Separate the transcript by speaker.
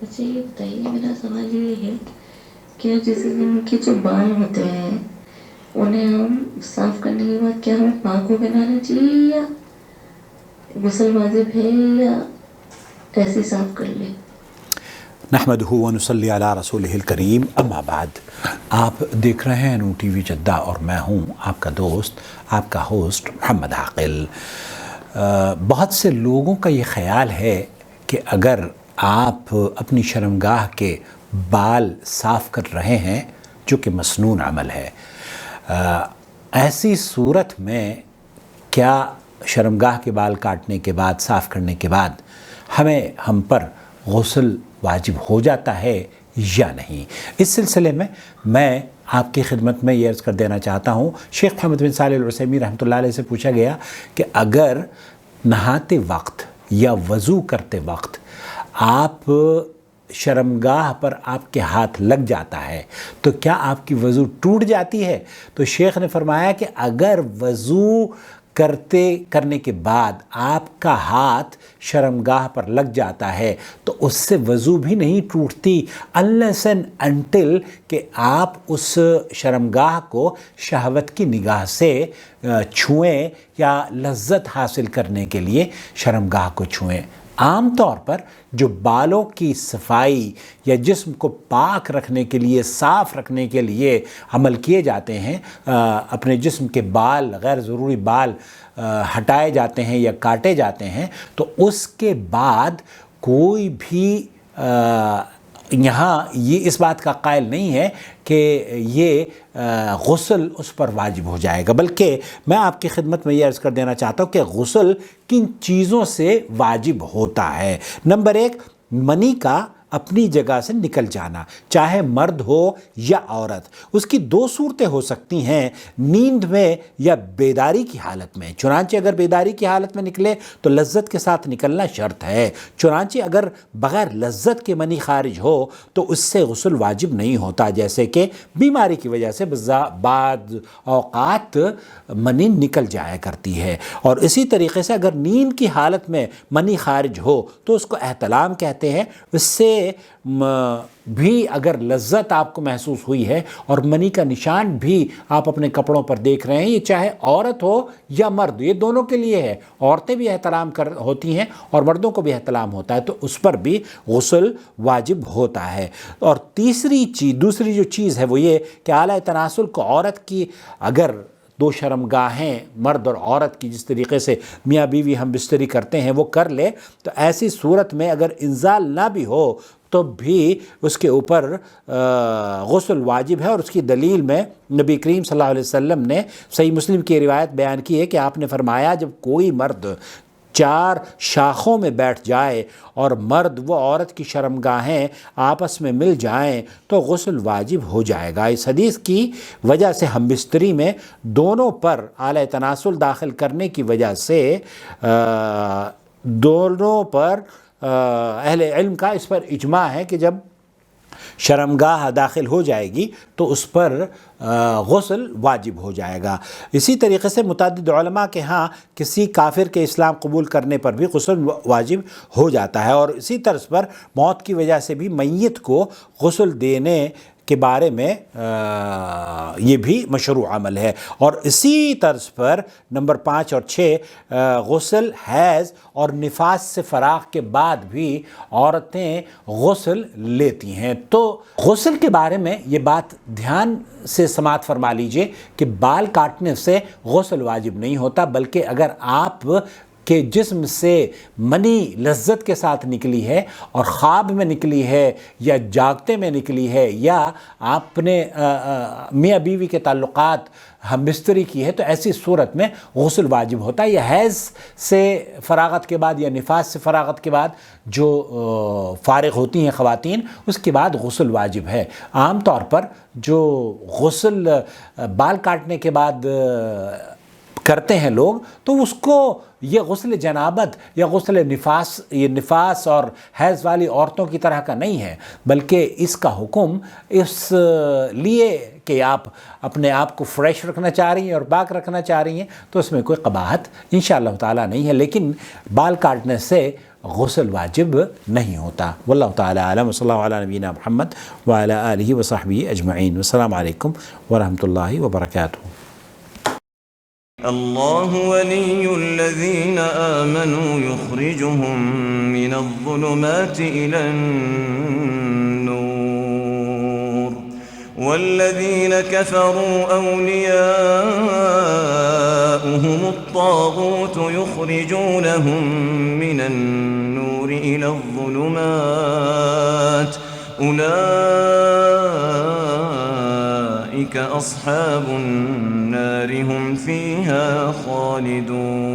Speaker 1: اچھا یہ بتائیے، میرا سوال یہ ہے کہ جیسے ان کے جو بال ہوتے ہیں انہیں ہم صاف کرنے کے بعد کیا ہمیں پاک ہو کے نہانا چاہیے، یا غسل واجب ہے، یا ایسے صاف کر لیں؟
Speaker 2: نحمدہ ونصلی علی رسولہ الکریم، اما بعد۔ آپ دیکھ رہے ہیں نون ٹی وی جدہ اور میں ہوں آپ کا دوست، آپ کا ہوسٹ محمد عاقل۔ بہت سے لوگوں کا یہ خیال ہے کہ اگر آپ اپنی شرمگاہ کے بال صاف کر رہے ہیں، جو کہ مسنون عمل ہے، ایسی صورت میں کیا شرمگاہ کے بال کاٹنے کے بعد، صاف کرنے کے بعد ہم پر غسل واجب ہو جاتا ہے یا نہیں؟ اس سلسلے میں آپ کی خدمت میں یہ عرض کر دینا چاہتا ہوں، شیخ محمد بن صالح العثیمین رحمۃ اللہ علیہ سے پوچھا گیا کہ اگر نہاتے وقت یا وضو کرتے وقت آپ شرمگاہ پر آپ کے ہاتھ لگ جاتا ہے تو کیا آپ کی وضو ٹوٹ جاتی ہے؟ تو شیخ نے فرمایا کہ اگر وضو کرنے کے بعد آپ کا ہاتھ شرمگاہ پر لگ جاتا ہے تو اس سے وضو بھی نہیں ٹوٹتی unless and until کہ آپ اس شرمگاہ کو شہوت کی نگاہ سے چھوئیں یا لذت حاصل کرنے کے لیے شرمگاہ کو چھوئیں۔ عام طور پر جو بالوں کی صفائی یا جسم کو پاک رکھنے کے لیے، صاف رکھنے کے لیے عمل کیے جاتے ہیں، اپنے جسم کے بال، غیر ضروری بال ہٹائے جاتے ہیں یا کاٹے جاتے ہیں، تو اس کے بعد کوئی بھی یہاں یہ اس بات کا قائل نہیں ہے کہ یہ غسل اس پر واجب ہو جائے گا، بلکہ میں آپ کی خدمت میں یہ عرض کر دینا چاہتا ہوں کہ غسل کن چیزوں سے واجب ہوتا ہے۔ نمبر 1، منی کا اپنی جگہ سے نکل جانا، چاہے مرد ہو یا عورت۔ اس کی 2 صورتیں ہو سکتی ہیں، نیند میں یا بیداری کی حالت میں۔ چنانچہ اگر بیداری کی حالت میں نکلے تو لذت کے ساتھ نکلنا شرط ہے، چنانچہ اگر بغیر لذت کے منی خارج ہو تو اس سے غسل واجب نہیں ہوتا، جیسے کہ بیماری کی وجہ سے بعض اوقات منی نکل جایا کرتی ہے۔ اور اسی طریقے سے اگر نیند کی حالت میں منی خارج ہو تو اس کو احتلام کہتے ہیں۔ اس سے بھی اگر لذت آپ کو محسوس ہوئی ہے اور منی کا نشان بھی آپ اپنے کپڑوں پر دیکھ رہے ہیں، یہ چاہے عورت ہو یا مرد، یہ دونوں کے لیے ہے، عورتیں بھی احتلام ہوتی ہیں اور مردوں کو بھی احتلام ہوتا ہے، تو اس پر بھی غسل واجب ہوتا ہے۔ اور دوسری جو چیز ہے وہ یہ کہ اعلی تناسل کو عورت کی اگر 2 شرمگاہیں مرد اور عورت کی جس طریقے سے میاں بیوی ہم بستری کرتے ہیں وہ کر لے، تو ایسی صورت میں اگر انزال نہ بھی ہو تو بھی اس کے اوپر غسل واجب ہے۔ اور اس کی دلیل میں نبی کریم صلی اللہ علیہ وسلم نے صحیح مسلم کی روایت بیان کی ہے کہ آپ نے فرمایا جب کوئی مرد 4 شاخوں میں بیٹھ جائے اور مرد و عورت کی شرمگاہیں آپس میں مل جائیں تو غسل واجب ہو جائے گا۔ اس حدیث کی وجہ سے ہم بستری میں دونوں پر اعلی تناسل داخل کرنے کی وجہ سے دونوں پر اہل علم کا اس پر اجماع ہے کہ جب شرمگاہ داخل ہو جائے گی تو اس پر غسل واجب ہو جائے گا۔ اسی طریقے سے متعدد علماء کے ہاں کسی کافر کے اسلام قبول کرنے پر بھی غسل واجب ہو جاتا ہے، اور اسی طرز پر موت کی وجہ سے بھی میت کو غسل دینے کے بارے میں یہ بھی مشروع عمل ہے۔ اور اسی طرز پر نمبر 5 اور 6 غسل حیض اور نفاس سے فراغ کے بعد بھی عورتیں غسل لیتی ہیں۔ تو غسل کے بارے میں یہ بات دھیان سے سماعت فرما لیجئے کہ بال کاٹنے سے غسل واجب نہیں ہوتا، بلکہ اگر آپ کہ جسم سے منی لذت کے ساتھ نکلی ہے اور خواب میں نکلی ہے یا جاگتے میں نکلی ہے، یا آپ نے میاں بیوی کے تعلقات ہم بستری کی ہے، تو ایسی صورت میں غسل واجب ہوتا ہے۔ یا حیض سے فراغت کے بعد یا نفاس سے فراغت کے بعد جو فارغ ہوتی ہیں خواتین، اس کے بعد غسل واجب ہے۔ عام طور پر جو غسل بال کاٹنے کے بعد کرتے ہیں لوگ، تو اس کو یہ غسل جنابت یا غسل نفاس، یہ نفاس اور حیض والی عورتوں کی طرح کا نہیں ہے، بلکہ اس کا حکم اس لیے کہ آپ اپنے آپ کو فریش رکھنا چاہ رہی ہیں اور پاک رکھنا چاہ رہی ہیں، تو اس میں کوئی قباحت انشاءاللہ تعالیٰ نہیں ہے۔ لیکن بال کاٹنے سے غسل واجب نہیں ہوتا. واللہ تعالی اعلم. صلی اللہ علیہ نبینا محمد وعلی آلہ وصحبہ اجمعین. والسلام علیکم ورحمۃ اللہ وبرکاتہ.
Speaker 3: الله ولي الذين آمنوا يخرجهم من الظلمات إلى النور والذين كفروا أولياؤهم الطاغوت يخرجونهم من النور إلى الظلمات أولئك أصحاب النار هم فيها خالدون.